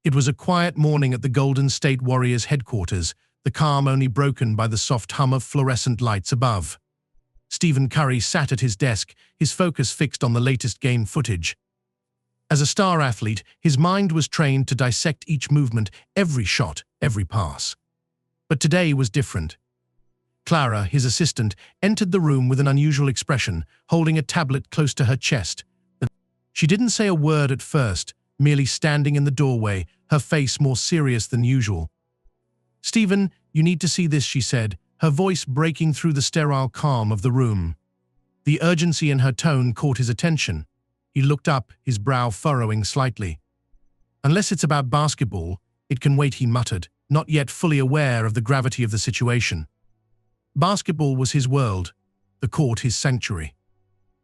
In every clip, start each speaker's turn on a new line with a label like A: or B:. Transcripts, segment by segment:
A: It was a quiet morning at the Golden State Warriors headquarters, the calm only broken by the soft hum of fluorescent lights above. Stephen Curry sat at his desk, his focus fixed on the latest game footage. As a star athlete, his mind was trained to dissect each movement, every shot, every pass. But today was different. Clara, his assistant, entered the room with an unusual expression, holding a tablet close to her chest. She didn't say a word at first, merely standing in the doorway, her face more serious than usual. "Stephen, you need to see this," she said, her voice breaking through the sterile calm of the room. The urgency in her tone caught his attention. He looked up, his brow furrowing slightly. "Unless it's about basketball, it can wait," he muttered, not yet fully aware of the gravity of the situation. Basketball was his world, the court his sanctuary.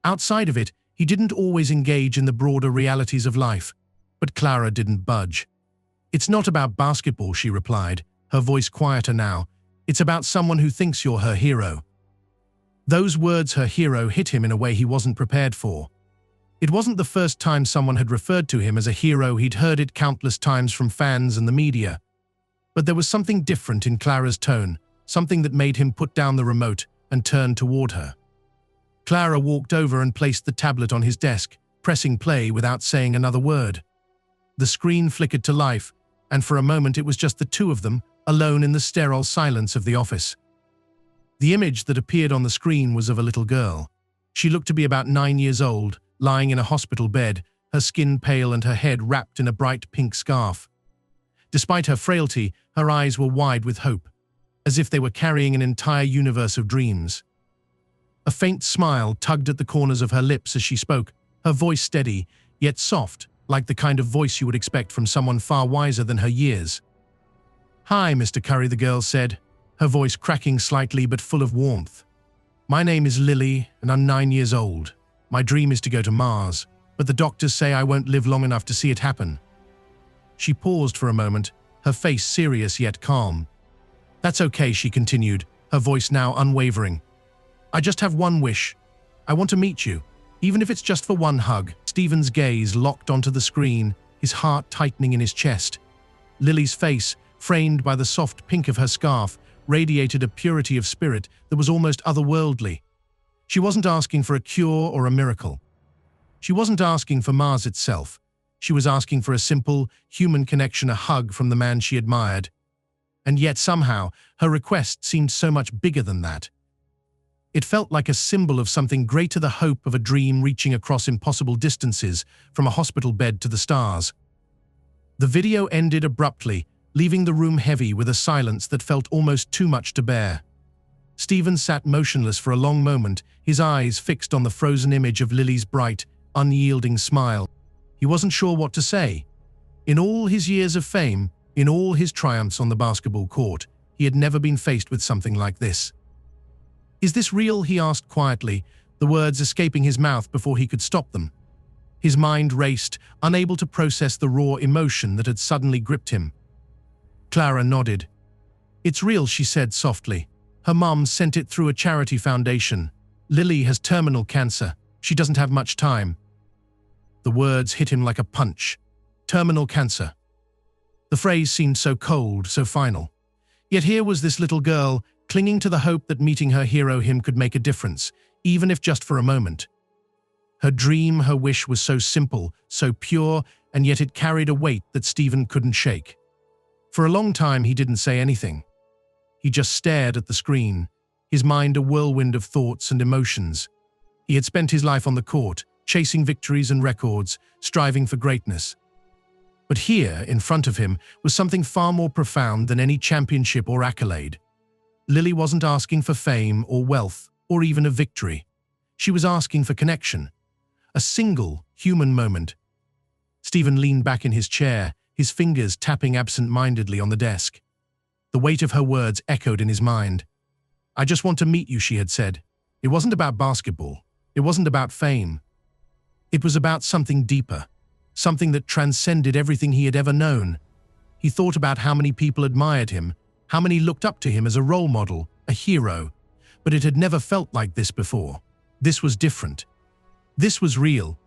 A: Outside of it, he didn't always engage in the broader realities of life. But Clara didn't budge. "It's not about basketball," she replied, her voice quieter now. "It's about someone who thinks you're her hero." Those words, her hero, hit him in a way he wasn't prepared for. It wasn't the first time someone had referred to him as a hero. He'd heard it countless times from fans and the media. But there was something different in Clara's tone, something that made him put down the remote and turn toward her. Clara walked over and placed the tablet on his desk, pressing play without saying another word. The screen flickered to life, and for a moment it was just the two of them, alone in the sterile silence of the office. The image that appeared on the screen was of a little girl. She looked to be about 9 years old, lying in a hospital bed, her skin pale and her head wrapped in a bright pink scarf. Despite her frailty, her eyes were wide with hope, as if they were carrying an entire universe of dreams. A faint smile tugged at the corners of her lips as she spoke, her voice steady, yet soft, like the kind of voice you would expect from someone far wiser than her years. "Hi, Mr. Curry," the girl said, her voice cracking slightly but full of warmth. "My name is Lily, and I'm 9 years old. My dream is to go to Mars, but the doctors say I won't live long enough to see it happen." She paused for a moment, her face serious yet calm. "That's okay," she continued, her voice now unwavering. "I just have one wish. I want to meet you, even if it's just for one hug." Stephen's gaze locked onto the screen, his heart tightening in his chest. Lily's face, framed by the soft pink of her scarf, radiated a purity of spirit that was almost otherworldly. She wasn't asking for a cure or a miracle. She wasn't asking for Mars itself. She was asking for a simple, human connection, a hug from the man she admired. And yet somehow, her request seemed so much bigger than that. It felt like a symbol of something greater, the hope of a dream reaching across impossible distances, from a hospital bed to the stars. The video ended abruptly, leaving the room heavy with a silence that felt almost too much to bear. Stephen sat motionless for a long moment, his eyes fixed on the frozen image of Lily's bright, unyielding smile. He wasn't sure what to say. In all his years of fame, in all his triumphs on the basketball court, he had never been faced with something like this. "Is this real?" he asked quietly, the words escaping his mouth before he could stop them. His mind raced, unable to process the raw emotion that had suddenly gripped him. Clara nodded. "It's real," she said softly. "Her mom sent it through a charity foundation. Lily has terminal cancer. She doesn't have much time." The words hit him like a punch. Terminal cancer. The phrase seemed so cold, so final. Yet here was this little girl, clinging to the hope that meeting her hero him could make a difference, even if just for a moment. Her dream, her wish was so simple, so pure, and yet it carried a weight that Stephen couldn't shake. For a long time he didn't say anything. He just stared at the screen, his mind a whirlwind of thoughts and emotions. He had spent his life on the court, chasing victories and records, striving for greatness. But here, in front of him, was something far more profound than any championship or accolade. Lily wasn't asking for fame or wealth or even a victory. She was asking for connection. A single, human moment. Stephen leaned back in his chair, his fingers tapping absent-mindedly on the desk. The weight of her words echoed in his mind. "I just want to meet you," she had said. It wasn't about basketball. It wasn't about fame. It was about something deeper, something that transcended everything he had ever known. He thought about how many people admired him, how many looked up to him as a role model, a hero, but it had never felt like this before. This was different. This was real.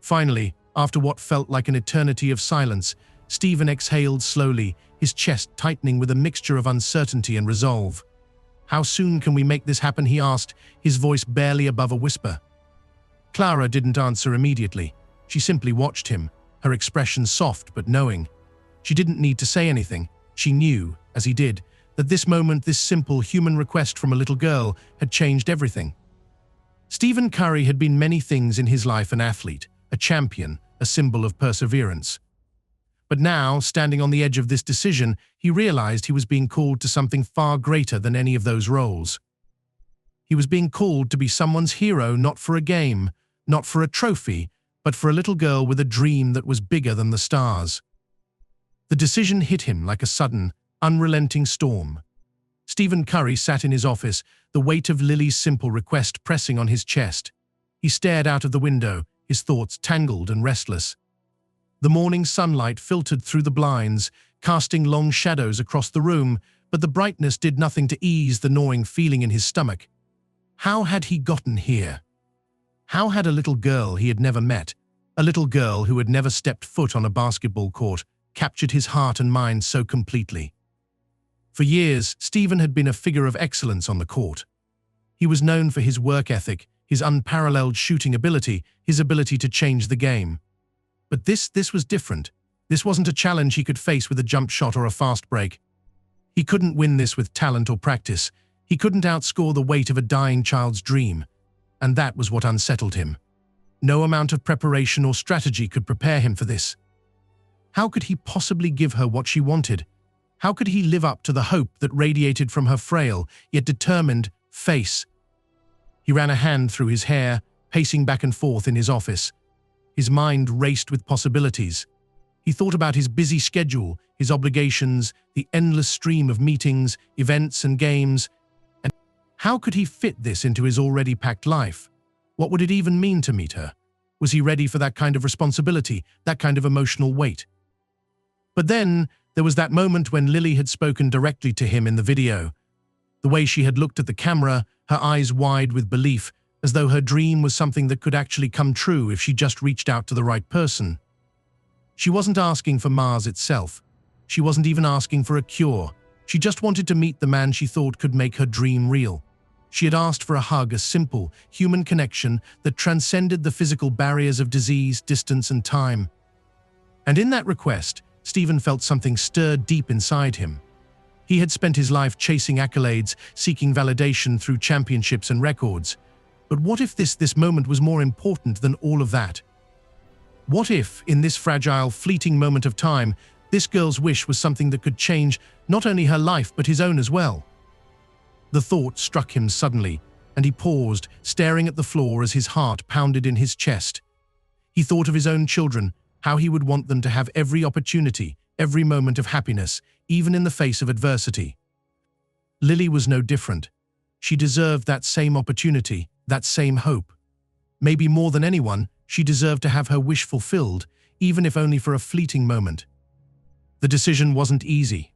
A: Finally, after what felt like an eternity of silence, Stephen exhaled slowly, his chest tightening with a mixture of uncertainty and resolve. "How soon can we make this happen?" he asked, his voice barely above a whisper. Clara didn't answer immediately. She simply watched him, her expression soft but knowing. She didn't need to say anything. She knew, as he did, that this moment, this simple human request from a little girl, had changed everything. Stephen Curry had been many things in his life: an athlete, a champion, a symbol of perseverance. But now, standing on the edge of this decision, he realized he was being called to something far greater than any of those roles. He was being called to be someone's hero, not for a game, not for a trophy, but for a little girl with a dream that was bigger than the stars. The decision hit him like a sudden, unrelenting storm. Stephen Curry sat in his office, the weight of Lily's simple request pressing on his chest. He stared out of the window, his thoughts tangled and restless. The morning sunlight filtered through the blinds, casting long shadows across the room, but the brightness did nothing to ease the gnawing feeling in his stomach. How had he gotten here? How had a little girl he had never met, a little girl who had never stepped foot on a basketball court, captured his heart and mind so completely? For years, Stephen had been a figure of excellence on the court. He was known for his work ethic, his unparalleled shooting ability, his ability to change the game. But this was different. This wasn't a challenge he could face with a jump shot or a fast break. He couldn't win this with talent or practice. He couldn't outscore the weight of a dying child's dream. And that was what unsettled him. No amount of preparation or strategy could prepare him for this. How could he possibly give her what she wanted? How could he live up to the hope that radiated from her frail, yet determined, face? He ran a hand through his hair, pacing back and forth in his office. His mind raced with possibilities. He thought about his busy schedule, his obligations, the endless stream of meetings, events, and games. And how could he fit this into his already packed life? What would it even mean to meet her? Was he ready for that kind of responsibility, that kind of emotional weight? But then, there was that moment when Lily had spoken directly to him in the video. The way she had looked at the camera, her eyes wide with belief, as though her dream was something that could actually come true if she just reached out to the right person. She wasn't asking for Mars itself. She wasn't even asking for a cure. She just wanted to meet the man she thought could make her dream real. She had asked for a hug, a simple, human connection that transcended the physical barriers of disease, distance, and time. And in that request, Stephen felt something stir deep inside him. He had spent his life chasing accolades, seeking validation through championships and records. But what if this moment was more important than all of that? What if, in this fragile, fleeting moment of time, this girl's wish was something that could change not only her life but his own as well? The thought struck him suddenly, and he paused, staring at the floor as his heart pounded in his chest. He thought of his own children, how he would want them to have every opportunity, every moment of happiness, even in the face of adversity. Lily was no different. She deserved that same opportunity, that same hope. Maybe more than anyone, she deserved to have her wish fulfilled, even if only for a fleeting moment. The decision wasn't easy.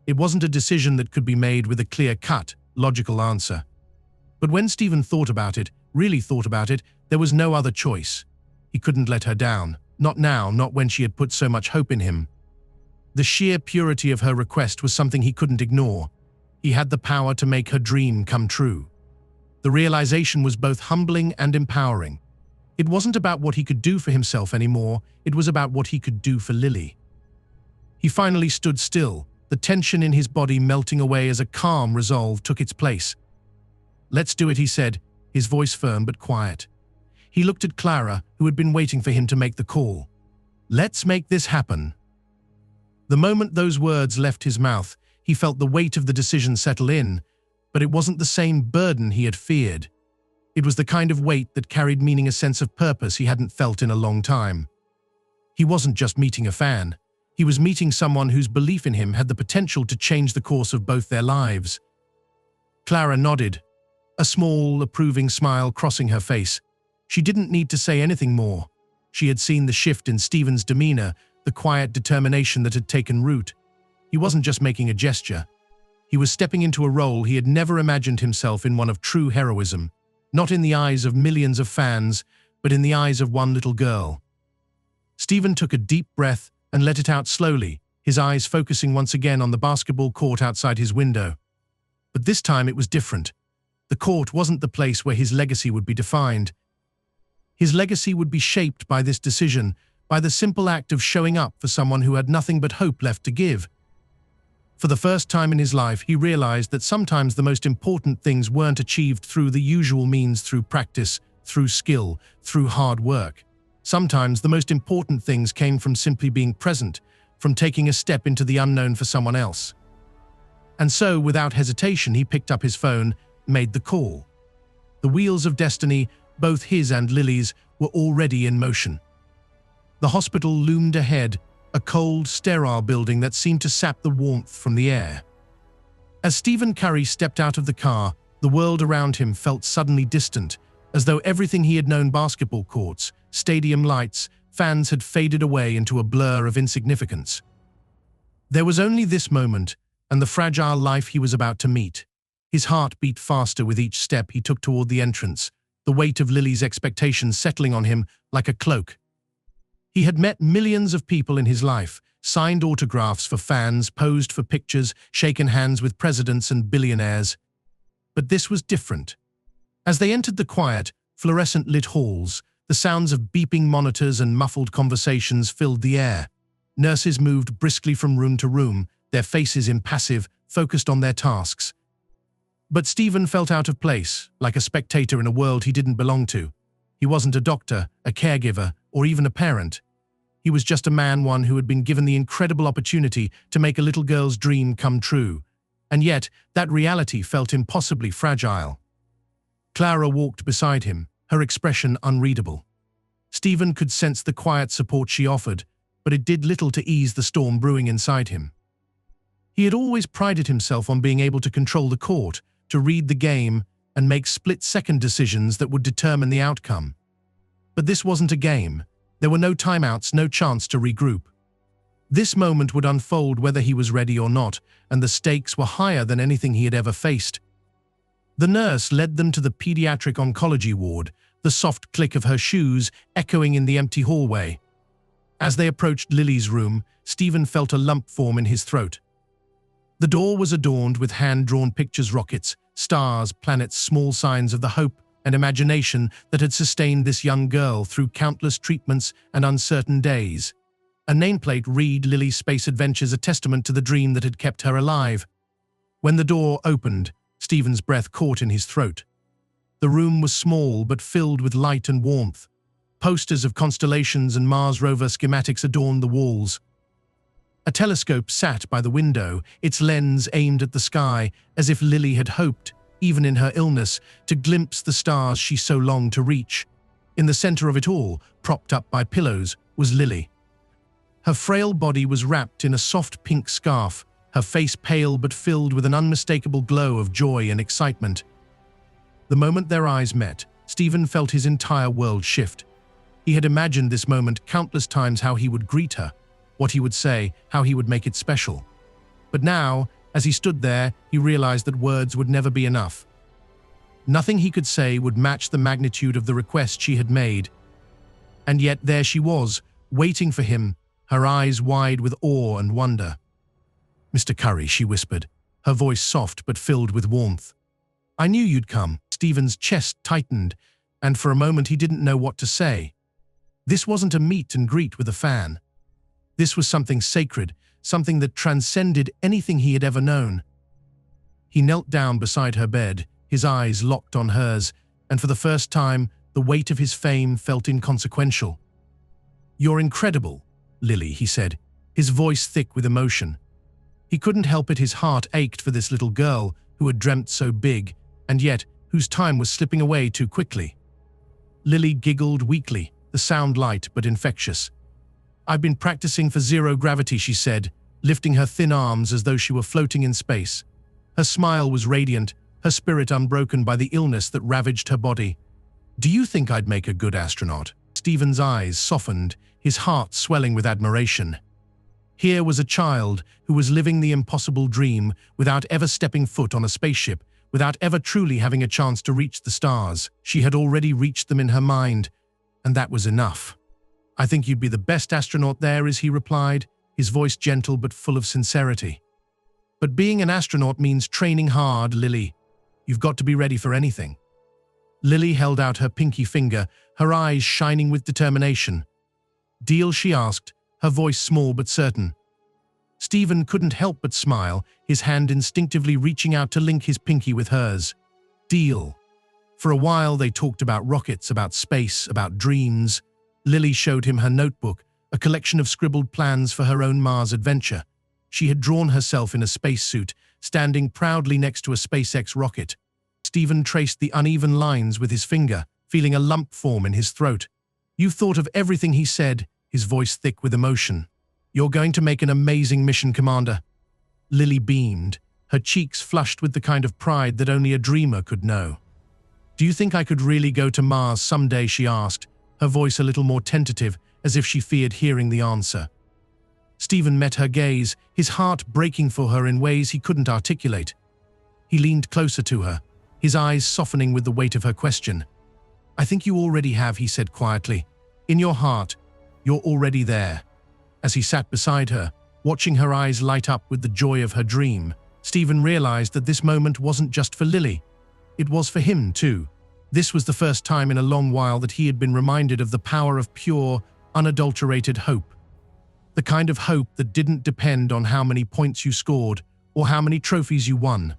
A: It wasn't a decision that could be made with a clear-cut, logical answer. But when Stephen thought about it, really thought about it, there was no other choice. He couldn't let her down. Not now, not when she had put so much hope in him. The sheer purity of her request was something he couldn't ignore. He had the power to make her dream come true. The realization was both humbling and empowering. It wasn't about what he could do for himself anymore, it was about what he could do for Lily. He finally stood still, the tension in his body melting away as a calm resolve took its place. "Let's do it," he said, his voice firm but quiet. He looked at Clara, who had been waiting for him to make the call. "Let's make this happen." The moment those words left his mouth, he felt the weight of the decision settle in, but it wasn't the same burden he had feared. It was the kind of weight that carried meaning, a sense of purpose he hadn't felt in a long time. He wasn't just meeting a fan. He was meeting someone whose belief in him had the potential to change the course of both their lives. Clara nodded, a small, approving smile crossing her face. She didn't need to say anything more. She had seen the shift in Stephen's demeanor, the quiet determination that had taken root. He wasn't just making a gesture. He was stepping into a role he had never imagined himself in, one of true heroism, not in the eyes of millions of fans, but in the eyes of one little girl. Stephen took a deep breath, and let it out slowly, his eyes focusing once again on the basketball court outside his window. But this time it was different. The court wasn't the place where his legacy would be defined. His legacy would be shaped by this decision, by the simple act of showing up for someone who had nothing but hope left to give. For the first time in his life, he realized that sometimes the most important things weren't achieved through the usual means, through practice, through skill, through hard work. Sometimes the most important things came from simply being present, from taking a step into the unknown for someone else. And so, without hesitation, he picked up his phone, made the call. The wheels of destiny, both his and Lily's, were already in motion. The hospital loomed ahead, a cold, sterile building that seemed to sap the warmth from the air. As Stephen Curry stepped out of the car, the world around him felt suddenly distant, as though everything he had known, basketball courts, stadium lights, fans, had faded away into a blur of insignificance. There was only this moment, and the fragile life he was about to meet. His heart beat faster with each step he took toward the entrance, the weight of Lily's expectations settling on him like a cloak. He had met millions of people in his life, signed autographs for fans, posed for pictures, shaken hands with presidents and billionaires. But this was different. As they entered the quiet, fluorescent-lit halls, the sounds of beeping monitors and muffled conversations filled the air. Nurses moved briskly from room to room, their faces impassive, focused on their tasks. But Stephen felt out of place, like a spectator in a world he didn't belong to. He wasn't a doctor, a caregiver, or even a parent. He was just a man, one who had been given the incredible opportunity to make a little girl's dream come true. And yet, that reality felt impossibly fragile. Clara walked beside him, her expression unreadable. Stephen could sense the quiet support she offered, but it did little to ease the storm brewing inside him. He had always prided himself on being able to control the court, to read the game, and make split-second decisions that would determine the outcome. But this wasn't a game. There were no timeouts, no chance to regroup. This moment would unfold whether he was ready or not, and the stakes were higher than anything he had ever faced. The nurse led them to the pediatric oncology ward, the soft click of her shoes echoing in the empty hallway. As they approached Lily's room, Stephen felt a lump form in his throat. The door was adorned with hand-drawn pictures, rockets, stars, planets, small signs of the hope and imagination that had sustained this young girl through countless treatments and uncertain days. A nameplate read Lily's Space Adventures, a testament to the dream that had kept her alive. When the door opened, Stephen's breath caught in his throat. The room was small but filled with light and warmth. Posters of constellations and Mars rover schematics adorned the walls. A telescope sat by the window, its lens aimed at the sky, as if Lily had hoped, even in her illness, to glimpse the stars she so longed to reach. In the center of it all, propped up by pillows, was Lily. Her frail body was wrapped in a soft pink scarf, her face pale but filled with an unmistakable glow of joy and excitement. The moment their eyes met, Stephen felt his entire world shift. He had imagined this moment countless times, how he would greet her, what he would say, how he would make it special. But now, as he stood there, he realized that words would never be enough. Nothing he could say would match the magnitude of the request she had made. And yet there she was, waiting for him, her eyes wide with awe and wonder. "Mr. Curry," she whispered, her voice soft but filled with warmth. "I knew you'd come." Stephen's chest tightened, and for a moment he didn't know what to say. This wasn't a meet and greet with a fan. This was something sacred, something that transcended anything he had ever known. He knelt down beside her bed, his eyes locked on hers, and for the first time, the weight of his fame felt inconsequential. "You're incredible, Lily," he said, his voice thick with emotion. He couldn't help it, his heart ached for this little girl who had dreamt so big, and yet whose time was slipping away too quickly. Lily giggled weakly, the sound light but infectious. "I've been practicing for zero gravity," she said, lifting her thin arms as though she were floating in space. Her smile was radiant, her spirit unbroken by the illness that ravaged her body. "Do you think I'd make a good astronaut?" Stephen's eyes softened, his heart swelling with admiration. Here was a child who was living the impossible dream without ever stepping foot on a spaceship, without ever truly having a chance to reach the stars. She had already reached them in her mind, and that was enough. I think you'd be the best astronaut there, as he replied, his voice gentle but full of sincerity. But being an astronaut means training hard, Lily. You've got to be ready for anything. Lily held out her pinky finger, her eyes shining with determination. Deal, she asked, her voice small but certain. Stephen couldn't help but smile, his hand instinctively reaching out to link his pinky with hers. Deal. For a while they talked about rockets, about space, about dreams. Lily showed him her notebook, a collection of scribbled plans for her own Mars adventure. She had drawn herself in a spacesuit, standing proudly next to a SpaceX rocket. Stephen traced the uneven lines with his finger, feeling a lump form in his throat. "You've thought of everything," he said, his voice thick with emotion. "You're going to make an amazing mission, Commander." Lily beamed, her cheeks flushed with the kind of pride that only a dreamer could know. "Do you think I could really go to Mars someday?" she asked, her voice a little more tentative, as if she feared hearing the answer. Stephen met her gaze, his heart breaking for her in ways he couldn't articulate. He leaned closer to her, his eyes softening with the weight of her question. "I think you already have," he said quietly. "In your heart, you're already there." As he sat beside her, watching her eyes light up with the joy of her dream, Stephen realized that this moment wasn't just for Lily. It was for him, too. This was the first time in a long while that he had been reminded of the power of pure, unadulterated hope. The kind of hope that didn't depend on how many points you scored or how many trophies you won.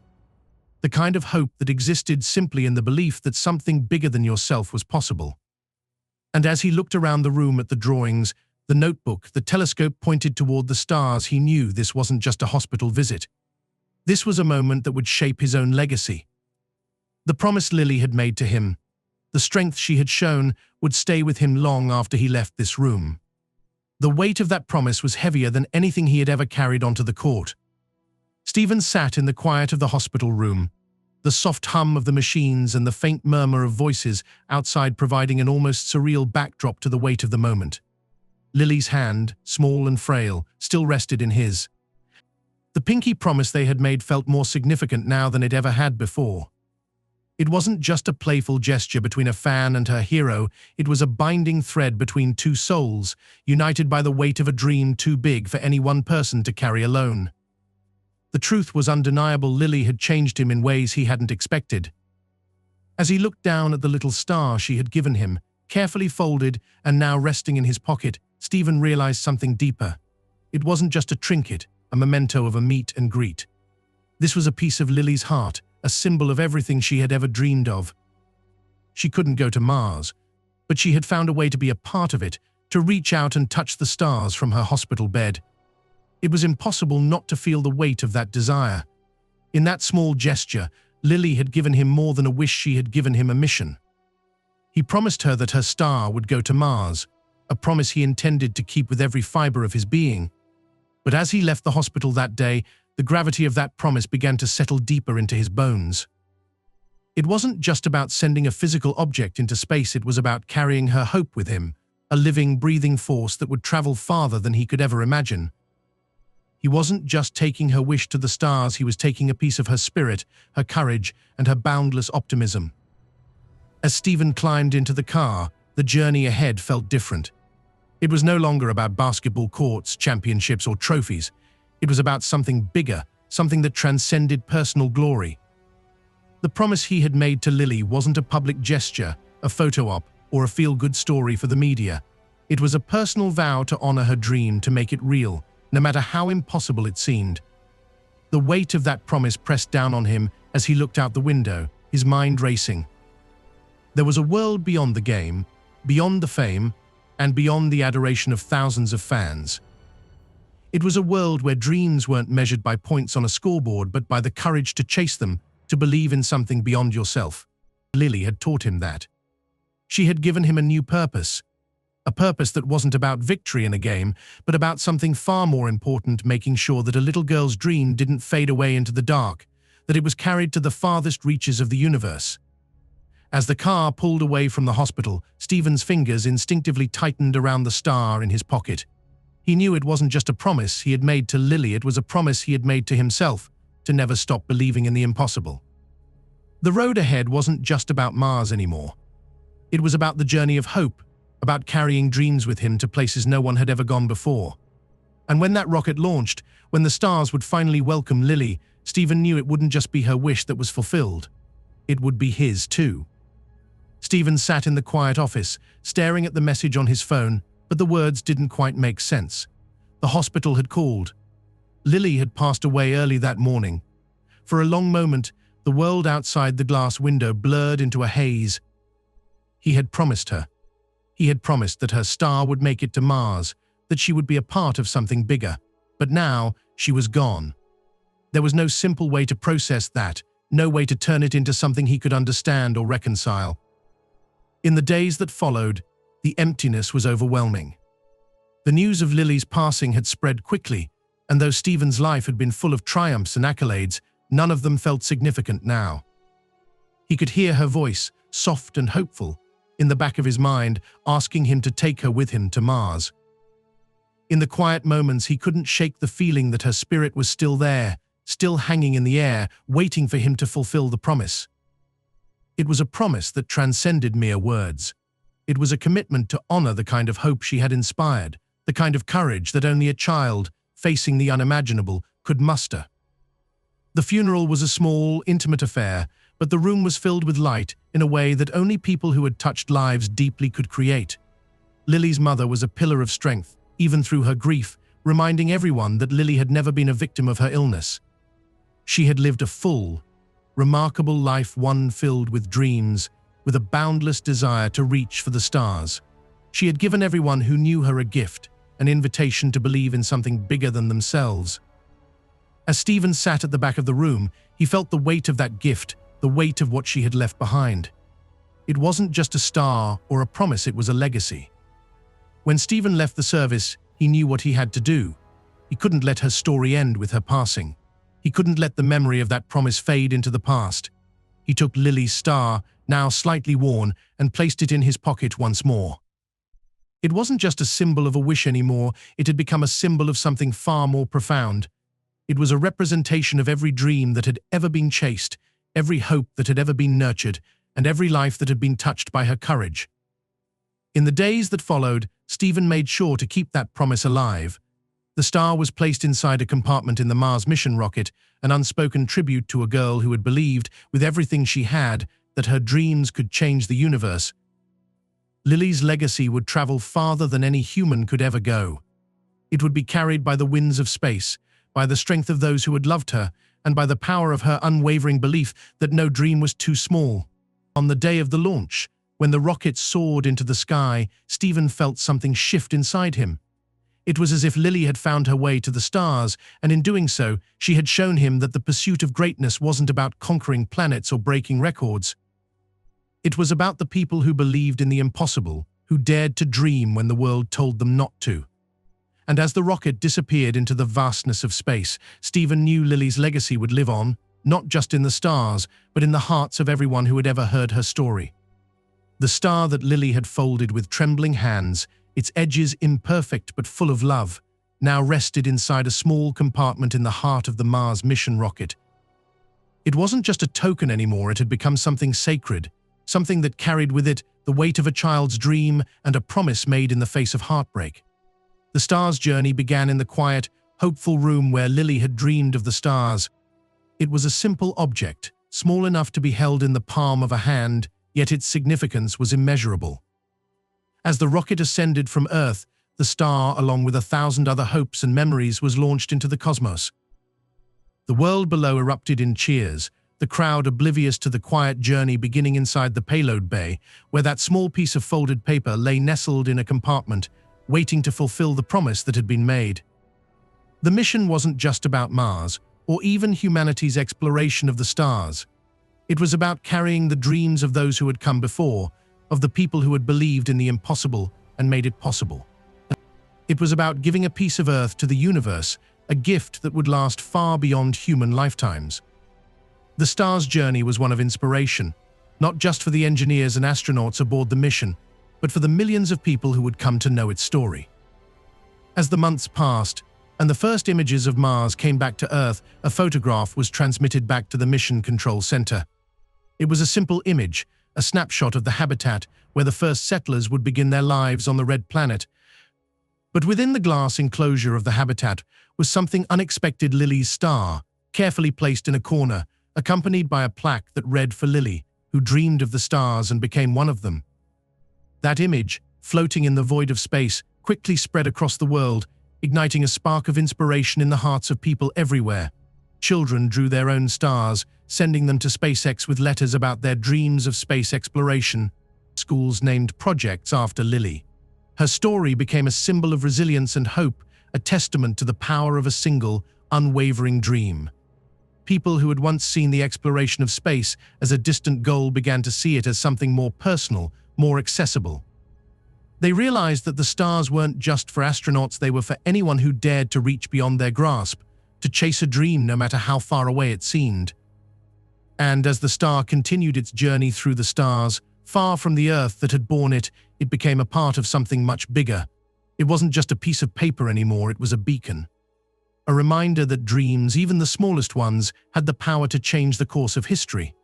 A: The kind of hope that existed simply in the belief that something bigger than yourself was possible. And as he looked around the room at the drawings, the notebook, the telescope pointed toward the stars, he knew this wasn't just a hospital visit. This was a moment that would shape his own legacy. The promise Lily had made to him, the strength she had shown, would stay with him long after he left this room. The weight of that promise was heavier than anything he had ever carried onto the court. Stephen sat in the quiet of the hospital room, the soft hum of the machines and the faint murmur of voices outside providing an almost surreal backdrop to the weight of the moment. Lily's hand, small and frail, still rested in his. The pinky promise they had made felt more significant now than it ever had before. It wasn't just a playful gesture between a fan and her hero, it was a binding thread between two souls, united by the weight of a dream too big for any one person to carry alone. The truth was undeniable. Lily had changed him in ways he hadn't expected. As he looked down at the little star she had given him, carefully folded and now resting in his pocket, Stephen realized something deeper. It wasn't just a trinket, a memento of a meet and greet. This was a piece of Lily's heart, a symbol of everything she had ever dreamed of. She couldn't go to Mars, but she had found a way to be a part of it, to reach out and touch the stars from her hospital bed. It was impossible not to feel the weight of that desire. In that small gesture, Lily had given him more than a wish, she had given him a mission. He promised her that her star would go to Mars, a promise he intended to keep with every fiber of his being. But as he left the hospital that day, the gravity of that promise began to settle deeper into his bones. It wasn't just about sending a physical object into space, it was about carrying her hope with him, a living, breathing force that would travel farther than he could ever imagine. He wasn't just taking her wish to the stars, he was taking a piece of her spirit, her courage, and her boundless optimism. As Stephen climbed into the car, the journey ahead felt different. It was no longer about basketball courts, championships, or trophies. It was about something bigger, something that transcended personal glory. The promise he had made to Lily wasn't a public gesture, a photo op, or a feel-good story for the media. It was a personal vow to honor her dream, to make it real, no matter how impossible it seemed. The weight of that promise pressed down on him as he looked out the window, his mind racing. There was a world beyond the game, beyond the fame, and beyond the adoration of thousands of fans. It was a world where dreams weren't measured by points on a scoreboard, but by the courage to chase them, to believe in something beyond yourself. Lily had taught him that. She had given him a new purpose, a purpose that wasn't about victory in a game, but about something far more important, making sure that a little girl's dream didn't fade away into the dark, that it was carried to the farthest reaches of the universe. As the car pulled away from the hospital, Stephen's fingers instinctively tightened around the star in his pocket. He knew it wasn't just a promise he had made to Lily, it was a promise he had made to himself, to never stop believing in the impossible. The road ahead wasn't just about Mars anymore. It was about the journey of hope, about carrying dreams with him to places no one had ever gone before. And when that rocket launched, when the stars would finally welcome Lily, Stephen knew it wouldn't just be her wish that was fulfilled. It would be his too. Stephen sat in the quiet office, staring at the message on his phone, but the words didn't quite make sense. The hospital had called. Lily had passed away early that morning. For a long moment, the world outside the glass window blurred into a haze. He had promised her. He had promised that her star would make it to Mars, that she would be a part of something bigger. But now, she was gone. There was no simple way to process that, no way to turn it into something he could understand or reconcile. In the days that followed, the emptiness was overwhelming. The news of Lily's passing had spread quickly, and though Stephen's life had been full of triumphs and accolades, none of them felt significant now. He could hear her voice, soft and hopeful, in the back of his mind, asking him to take her with him to Mars. In the quiet moments, he couldn't shake the feeling that her spirit was still there, still hanging in the air, waiting for him to fulfill the promise. It was a promise that transcended mere words. It was a commitment to honor the kind of hope she had inspired, the kind of courage that only a child, facing the unimaginable, could muster. The funeral was a small, intimate affair, but the room was filled with light in a way that only people who had touched lives deeply could create. Lily's mother was a pillar of strength, even through her grief, reminding everyone that Lily had never been a victim of her illness. She had lived a full, remarkable life, one filled with dreams, with a boundless desire to reach for the stars. She had given everyone who knew her a gift, an invitation to believe in something bigger than themselves. As Stephen sat at the back of the room, he felt the weight of that gift, the weight of what she had left behind. It wasn't just a star or a promise, it was a legacy. When Stephen left the service, he knew what he had to do. He couldn't let her story end with her passing. He couldn't let the memory of that promise fade into the past. He took Lily's star, now slightly worn, and placed it in his pocket once more. It wasn't just a symbol of a wish anymore, it had become a symbol of something far more profound. It was a representation of every dream that had ever been chased, every hope that had ever been nurtured, and every life that had been touched by her courage. In the days that followed, Stephen made sure to keep that promise alive. The star was placed inside a compartment in the Mars mission rocket, an unspoken tribute to a girl who had believed, with everything she had, that her dreams could change the universe. Lily's legacy would travel farther than any human could ever go. It would be carried by the winds of space, by the strength of those who had loved her, and by the power of her unwavering belief that no dream was too small. On the day of the launch, when the rocket soared into the sky, Stephen felt something shift inside him. It was as if Lily had found her way to the stars, and in doing so, she had shown him that the pursuit of greatness wasn't about conquering planets or breaking records. It was about the people who believed in the impossible, who dared to dream when the world told them not to. And as the rocket disappeared into the vastness of space, Stephen knew Lily's legacy would live on, not just in the stars, but in the hearts of everyone who had ever heard her story. The star that Lily had folded with trembling hands, its edges imperfect but full of love, now rested inside a small compartment in the heart of the Mars mission rocket. It wasn't just a token anymore, it had become something sacred, something that carried with it the weight of a child's dream and a promise made in the face of heartbreak. The star's journey began in the quiet, hopeful room where Lily had dreamed of the stars. It was a simple object, small enough to be held in the palm of a hand, yet its significance was immeasurable. As the rocket ascended from Earth, the star, along with 1,000 other hopes and memories, was launched into the cosmos. The world below erupted in cheers, the crowd oblivious to the quiet journey beginning inside the payload bay, where that small piece of folded paper lay nestled in a compartment, waiting to fulfill the promise that had been made. The mission wasn't just about Mars, or even humanity's exploration of the stars. It was about carrying the dreams of those who had come before, of the people who had believed in the impossible and made it possible. It was about giving a piece of Earth to the universe, a gift that would last far beyond human lifetimes. The star's journey was one of inspiration, not just for the engineers and astronauts aboard the mission, but for the millions of people who would come to know its story. As the months passed, and the first images of Mars came back to Earth, a photograph was transmitted back to the Mission Control Center. It was a simple image, a snapshot of the habitat where the first settlers would begin their lives on the red planet. But within the glass enclosure of the habitat was something unexpected: Lily's star, carefully placed in a corner, accompanied by a plaque that read, "For Lily, who dreamed of the stars and became one of them." That image, floating in the void of space, quickly spread across the world, igniting a spark of inspiration in the hearts of people everywhere. Children drew their own stars, sending them to SpaceX with letters about their dreams of space exploration. Schools named projects after Lily. Her story became a symbol of resilience and hope, a testament to the power of a single, unwavering dream. People who had once seen the exploration of space as a distant goal began to see it as something more personal, more accessible. They realized that the stars weren't just for astronauts, they were for anyone who dared to reach beyond their grasp, to chase a dream no matter how far away it seemed. And as the star continued its journey through the stars, far from the Earth that had borne it, it became a part of something much bigger. It wasn't just a piece of paper anymore, it was a beacon. A reminder that dreams, even the smallest ones, had the power to change the course of history.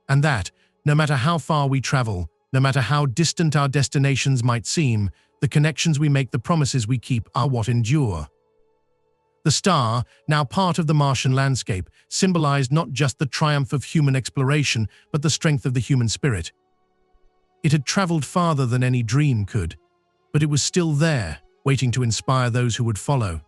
A: And that, no matter how far we travel, no matter how distant our destinations might seem, the connections we make, the promises we keep, are what endure. The star, now part of the Martian landscape, symbolized not just the triumph of human exploration, but the strength of the human spirit. It had traveled farther than any dream could, but it was still there, waiting to inspire those who would follow.